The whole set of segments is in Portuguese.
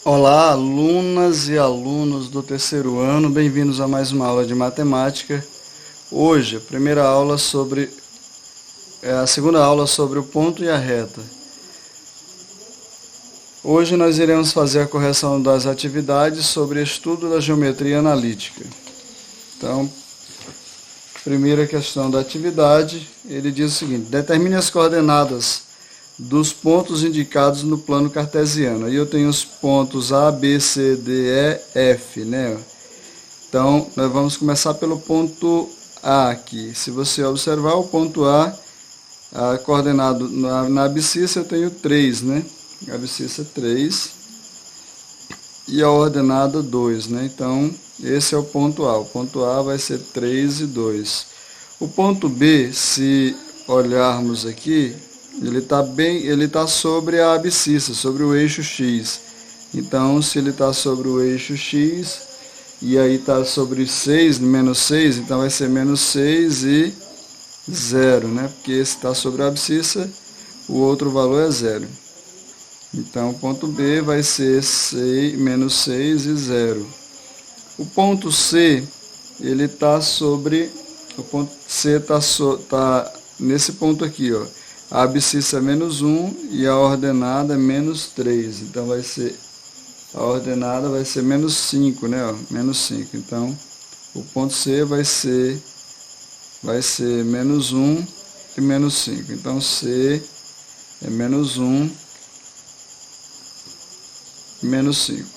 Olá, alunas e alunos do terceiro ano, bem-vindos a mais uma aula de matemática. Hoje, a segunda aula sobre o ponto e a reta. Hoje nós iremos fazer a correção das atividades sobre estudo da geometria analítica. Então, primeira questão da atividade, ele diz o seguinte: determine as coordenadas dos pontos indicados no plano cartesiano. Aí eu tenho os pontos A, B, C, D, E, F, né? Então, nós vamos começar pelo ponto A aqui. Se você observar o ponto A, coordenado na abscissa eu tenho 3, né? A abscissa 3 e a ordenada 2, né? Então, esse é o ponto A. O ponto A vai ser 3 e 2. O ponto B, se olharmos aqui, ele está sobre a abscissa, sobre o eixo X. Então, se ele está sobre o eixo X, e aí está sobre 6, menos 6, então vai ser menos 6 e 0, né? Porque esse está sobre a abscissa, o outro valor é 0. Então, o ponto B vai ser menos 6 e 0. O ponto C, ele está sobre... O ponto C está nesse ponto aqui, ó. A abscissa é menos 1 e a ordenada é menos 3. Então, a ordenada vai ser menos 5, né? Ó, menos 5. Então, o ponto C vai ser menos 1 e menos 5. Então, C é menos 1 e menos 5.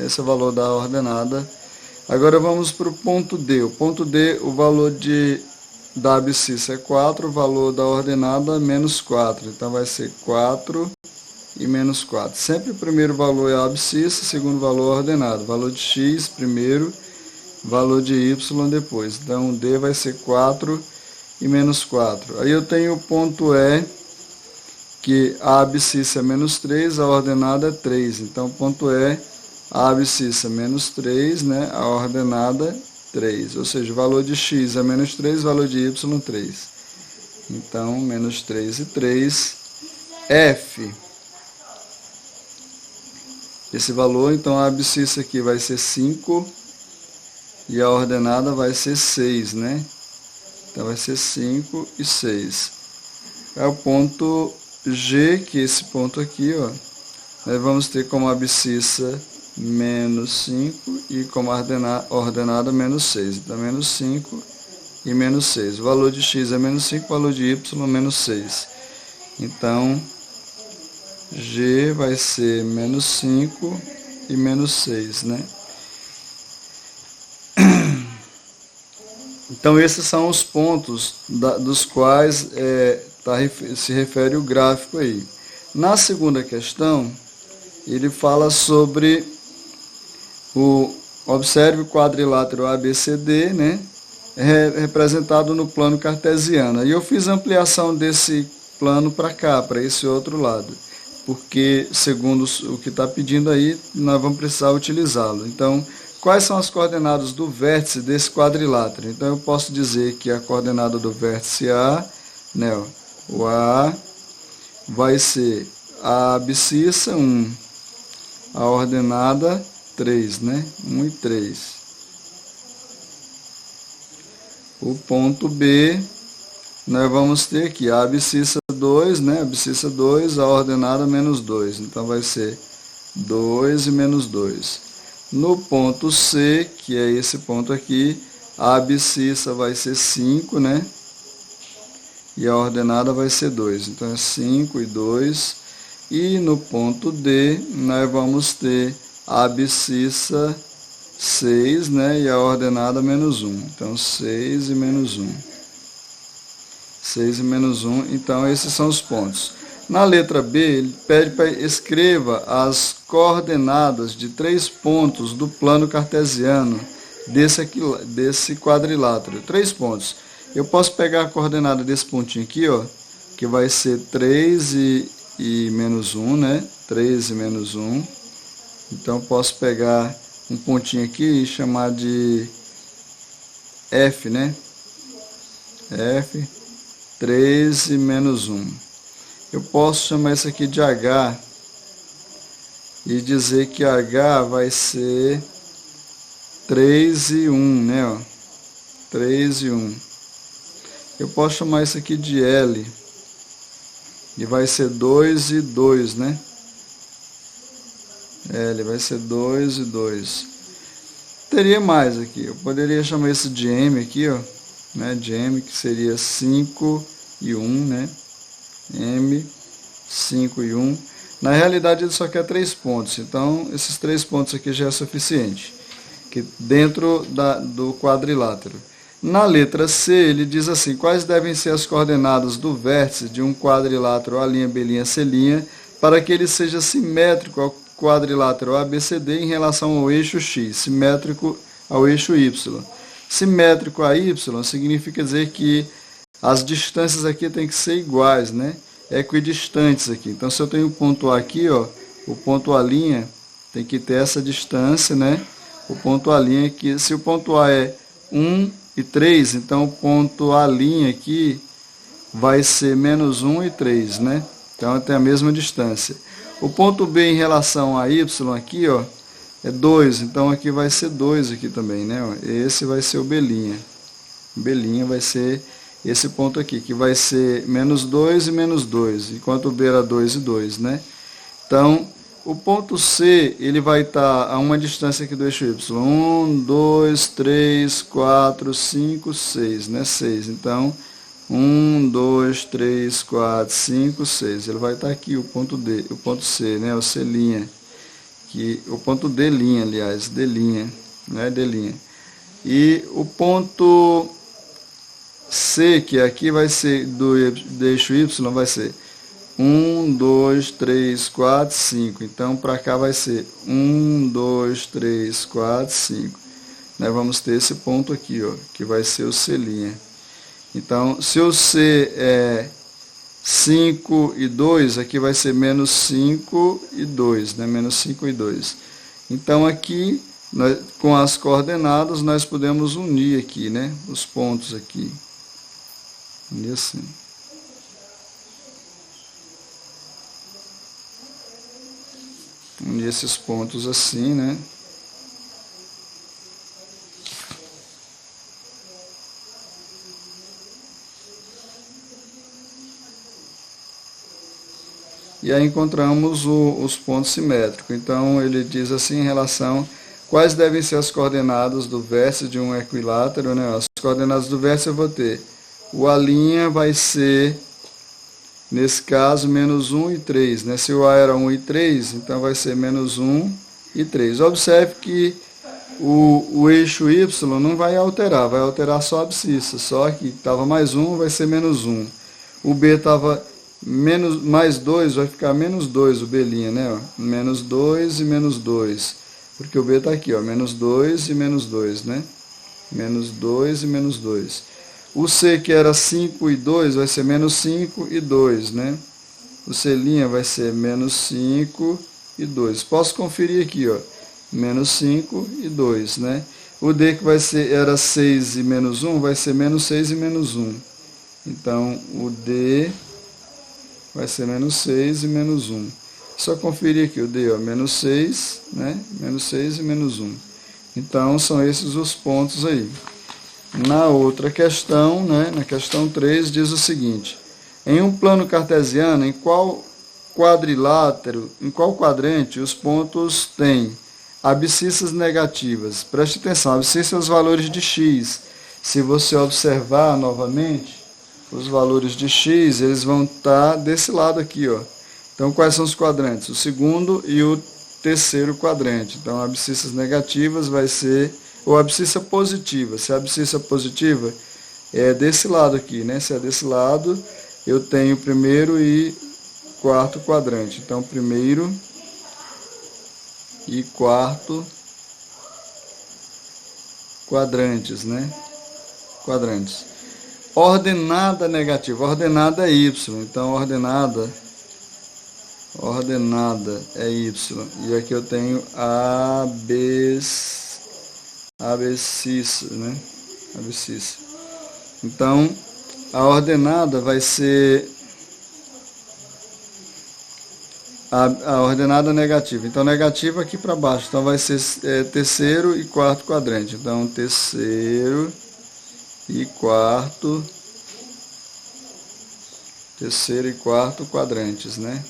Esse é o valor da ordenada. Agora, vamos para o ponto D. O ponto D, o valor da abscissa é 4, o valor da ordenada é menos 4. Então, vai ser 4 e menos 4. Sempre o primeiro valor é a abscissa, segundo valor é a ordenada. Valor de x primeiro, valor de y depois. Então, D vai ser 4 e menos 4. Aí eu tenho o ponto E, que a abscissa é menos 3, a ordenada é 3. Então, o ponto E, a abscissa é menos 3, né? A ordenada 3, ou seja, o valor de x é menos 3, o valor de y 3. Então, menos 3 e 3. F. Esse valor, então, a abscissa aqui vai ser 5 e a ordenada vai ser 6, né? Então, vai ser 5 e 6. É o ponto G, que é esse ponto aqui, ó. Nós vamos ter como abscissa menos 5 e como ordenada menos 6. Então, menos 5 e menos 6. O valor de x é menos 5, o valor de y menos 6. Então, G vai ser menos 5 e menos 6, né? Então, esses são os pontos dos quais se refere o gráfico aí. Na segunda questão, ele fala sobre observe o quadrilátero ABCD, né? Representado no plano cartesiano. E eu fiz a ampliação desse plano para cá, para esse outro lado, porque, segundo o que está pedindo aí, nós vamos precisar utilizá-lo. Então, quais são as coordenadas do vértice desse quadrilátero? Então, eu posso dizer que a coordenada do vértice A, né, o A, vai ser a abscissa 1, a ordenada 3, né? 1 e 3. O ponto B, nós vamos ter aqui a abscissa 2, né? Abscissa 2, a ordenada menos 2. Então, vai ser 2 e menos 2. No ponto C, que é esse ponto aqui, a abscissa vai ser 5, né? E a ordenada vai ser 2. Então, é 5 e 2. E no ponto D, nós vamos ter a abscissa 6, né? E a ordenada menos 1. Então, 6 e menos 1. 6 e menos 1. Então, esses são os pontos. Na letra B, ele pede para escreva as coordenadas de 3 pontos do plano cartesiano desse quadrilátero. 3 pontos. Eu posso pegar a coordenada desse pontinho aqui, ó, que vai ser 3 e menos 1, né? 3 e menos 1. Então, posso pegar um pontinho aqui e chamar de F, né? F, 3 e menos 1. Eu posso chamar isso aqui de H, e dizer que H vai ser 3 e 1, né? Ó, 3 e 1. Eu posso chamar isso aqui de L, e vai ser 2 e 2, né? L vai ser 2 e 2. Teria mais aqui, eu poderia chamar isso de M aqui, ó, né? De M, que seria 5 e 1, né? M, 5 e 1. Na realidade ele só quer 3 pontos, então esses 3 pontos aqui já é suficiente, que dentro do quadrilátero. Na letra C ele diz assim: quais devem ser as coordenadas do vértice de um quadrilátero A', B', C' para que ele seja simétrico ao quadrilátero ABCD em relação ao eixo X, simétrico ao eixo Y. Simétrico a Y significa dizer que as distâncias aqui têm que ser iguais, né? Equidistantes aqui. Então, se eu tenho o ponto A aqui, ó, o ponto A' tem que ter essa distância, né? O ponto A' aqui, se o ponto A é 1 e 3, então o ponto A' aqui vai ser menos 1 e 3, né? Então tem a mesma distância. O ponto B em relação a Y aqui, ó, é 2, então aqui vai ser 2 aqui também, né? Esse vai ser o B'. B' vai ser esse ponto aqui, que vai ser menos 2 e menos 2, enquanto o B era 2 e 2, né? Então, o ponto C, ele vai estar a uma distância aqui do eixo Y. 1, 2, 3, 4, 5, 6, né? 6. Então, 1, 2, 3, 4, 5, 6. Ele vai estar aqui, o ponto D, o ponto C, né? O C'. O ponto D', aliás, D', né? D'. E o ponto C, que aqui vai ser do eixo Y, vai ser 1, 2, 3, 4, 5. Então, para cá vai ser 1, 2, 3, 4, 5. Nós vamos ter esse ponto aqui, ó, que vai ser o C'. Então, se o C é 5 e 2, aqui vai ser menos 5 e 2, né? Menos 5 e 2. Então, aqui, com as coordenadas, nós podemos unir aqui, né? Os pontos aqui. Unir assim. Unir esses pontos assim, né? E aí encontramos os pontos simétricos. Então, ele diz assim em relação quais devem ser as coordenadas do vértice de um equilátero, né? As coordenadas do vértice eu vou ter. O A' vai ser, nesse caso, menos 1 e 3, né? Se o A era 1 e 3, então vai ser menos 1 e 3. Observe que o eixo Y não vai alterar só a abscissa. Só que estava mais 1, vai ser menos 1. O B estava mais 2, vai ficar menos 2 o B', né? Ó, menos 2 e menos 2. Porque o B está aqui, ó, menos 2 e menos 2, né? Menos 2 e menos 2. O C, que era 5 e 2, vai ser menos 5 e 2, né? O C' vai ser menos 5 e 2. Posso conferir aqui, ó, menos 5 e 2, né? O D, que era 6 e menos 1, vai ser menos 6 e menos 1. Então, o D vai ser menos 6 e menos 1. Só conferir aqui o D, ó, menos 6, né? Menos 6 e menos 1. Então, são esses os pontos aí. Na outra questão, né, na questão 3, diz o seguinte: em um plano cartesiano, em qual quadrante os pontos têm abscissas negativas? Preste atenção, abscissa são os valores de x. Se você observar novamente, os valores de x, eles vão estar desse lado aqui, ó. Então, quais são os quadrantes? O segundo e o terceiro quadrante. Então, abscissas negativas vai ser, ou abscissa positiva. Se a abscissa positiva é desse lado aqui, né? Se é desse lado, eu tenho primeiro e quarto quadrante. Então, primeiro e quarto quadrantes, né? Quadrantes. Ordenada negativa. Ordenada é y. Então, ordenada é y. E aqui eu tenho abscissa, né? Abscissa. Então, a ordenada vai ser a ordenada negativa. Então, negativa aqui para baixo. Então, vai ser terceiro e quarto quadrante. Então, terceiro e quarto quadrantes, né?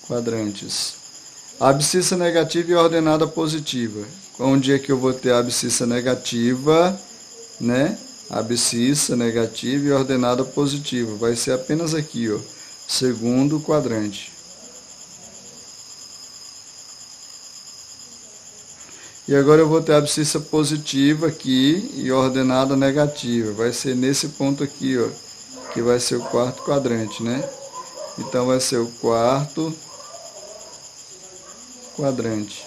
Quadrantes. A abscissa negativa e a ordenada positiva. Onde é que eu vou ter a abscissa negativa, né? Abscissa negativa e ordenada positiva. Vai ser apenas aqui, ó. Segundo quadrante. E agora eu vou ter a abscissa positiva aqui e ordenada negativa. Vai ser nesse ponto aqui, ó, que vai ser o quarto quadrante, né? Então vai ser o quarto quadrante.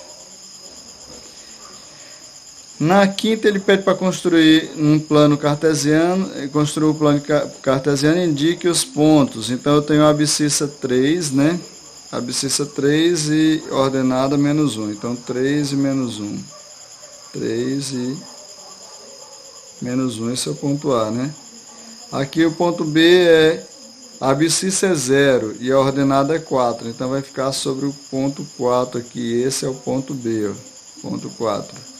Na quinta ele pede para construir um plano cartesiano, construir o plano cartesiano e indique os pontos. Então eu tenho a abscissa 3, né? Abscissa 3 e ordenada menos 1. Então 3 e menos 1. 3 e menos 1, esse é o ponto A, né? Aqui o ponto B é, a abscissa é 0 e a ordenada é 4. Então vai ficar sobre o ponto 4 aqui. Esse é o ponto B, ó. Ponto 4.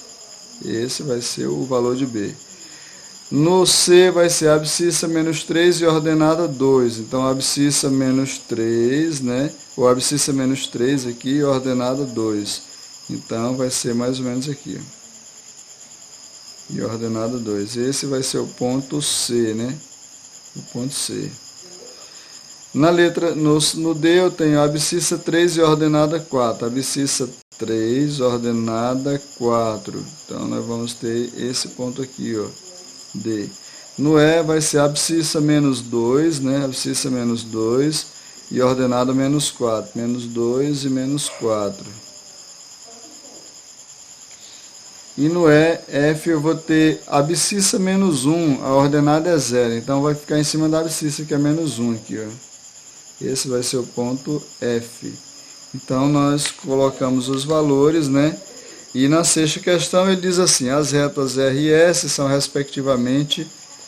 Esse vai ser o valor de B. No C vai ser abscissa menos 3 e ordenada 2. Então, abscissa menos 3, né? Ou abscissa menos 3 aqui e ordenada 2. Então, vai ser mais ou menos aqui. E ordenada 2. Esse vai ser o ponto C, né? O ponto C. Na letra, no D eu tenho abscissa 3 e ordenada 4. Abscissa 3, ordenada 4. Então, nós vamos ter esse ponto aqui, ó, D. No E vai ser abscissa menos 2, né? Abscissa menos 2 e ordenada menos 4. Menos 2 e menos 4. E no E, F, eu vou ter abscissa menos 1, a ordenada é 0. Então, vai ficar em cima da abscissa, que é menos 1 aqui, ó. Esse vai ser o ponto F. Então, nós colocamos os valores, né? E na sexta questão ele diz assim, as retas R e S são respectivamente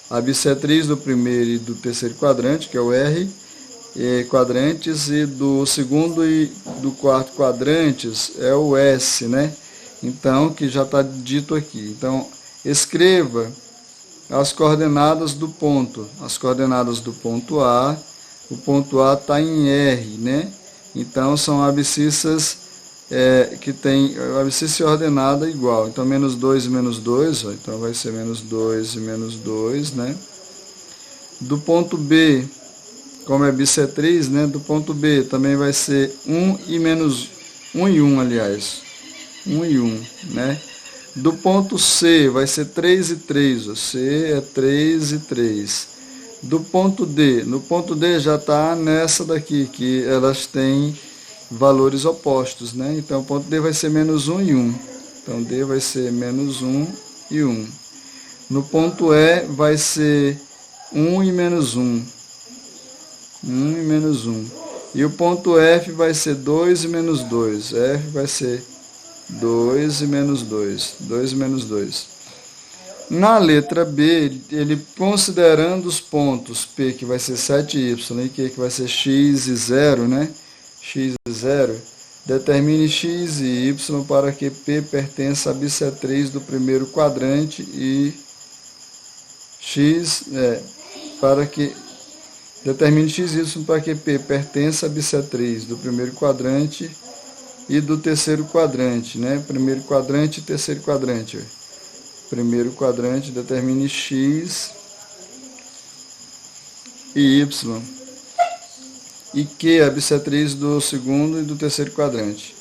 a bissetriz do primeiro e do terceiro quadrante, que é o R, quadrantes, e do segundo e do quarto quadrantes é o S, né? Então, que já está dito aqui. Então, escreva as coordenadas do ponto. As coordenadas do ponto A, o ponto A está em R, né? Então, são abscissas que tem abscissa ordenada igual. Então, menos 2 e menos 2, ó, então vai ser menos 2 e menos 2, né? Do ponto B, como é bissetriz, né? Do ponto B também vai ser 1 e menos 1 e 1, aliás. 1 e 1, né? Do ponto C vai ser 3 e 3, ó. C é 3 e 3. Do ponto D, no ponto D já está nessa daqui, que elas têm valores opostos, né? Então, o ponto D vai ser menos 1 e 1. Então, D vai ser menos 1 e 1. No ponto E vai ser 1 e menos 1. 1 e menos 1. E o ponto F vai ser 2 e menos 2. F vai ser 2 e menos 2. 2 e menos 2. Na letra B, ele considerando os pontos P, que vai ser 7y, e Q, que vai ser x e 0, né? X e 0, determine x e y para que P pertença à bissetriz do primeiro quadrante e x, para que determine x e y para que P pertença à bissetriz do primeiro quadrante e do terceiro quadrante, né? Primeiro quadrante e terceiro quadrante. Primeiro quadrante, determine x e y. E Q é a bissetriz do segundo e do terceiro quadrante.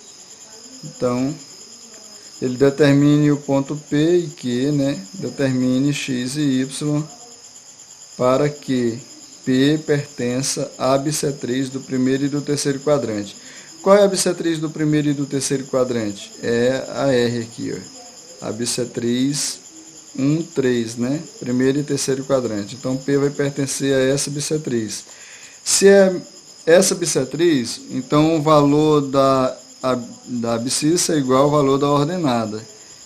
Então, ele determine o ponto P e Q, né? Determine x e y para que P pertença à bissetriz do primeiro e do terceiro quadrante. Qual é a bissetriz do primeiro e do terceiro quadrante? É a R aqui, ó. A bissetriz 1, 3, né? Primeiro e terceiro quadrante. Então, P vai pertencer a essa bissetriz. Se é essa bissetriz, então o valor da abscissa é igual ao valor da ordenada.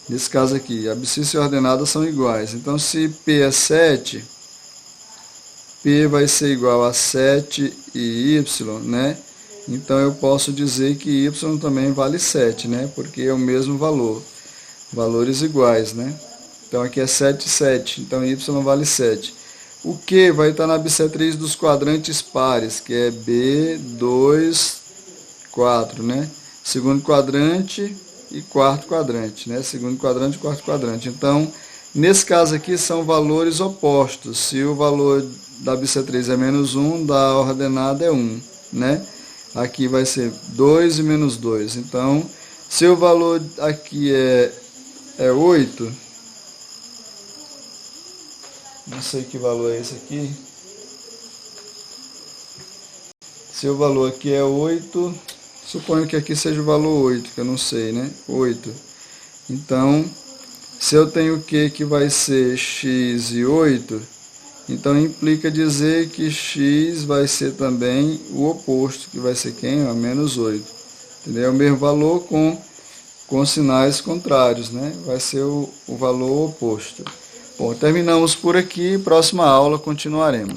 Nesse caso aqui, a abscissa e a ordenada são iguais. Então, se P é 7, P vai ser igual a 7 e Y, né? Então eu posso dizer que y também vale 7, né? Porque é o mesmo valor. Valores iguais, né? Então aqui é 7, 7. Então y vale 7. O Q vai estar na bissetriz dos quadrantes pares, que é B, 2, 4, né? Segundo quadrante e quarto quadrante, né? Segundo quadrante e quarto quadrante. Então, nesse caso aqui são valores opostos. Se o valor da bissetriz é menos 1, da ordenada é 1, né? Aqui vai ser 2 e menos 2. Então, se o valor aqui é 8, não sei que valor é esse aqui. Se o valor aqui é 8, suponho que aqui seja o valor 8, que eu não sei, né? 8. Então, se eu tenho Q que vai ser x e 8, então implica dizer que x vai ser também o oposto, que vai ser quem? Menos 8. Entendeu? É o mesmo valor com sinais contrários, né? Vai ser o valor oposto. Bom, terminamos por aqui. Próxima aula continuaremos.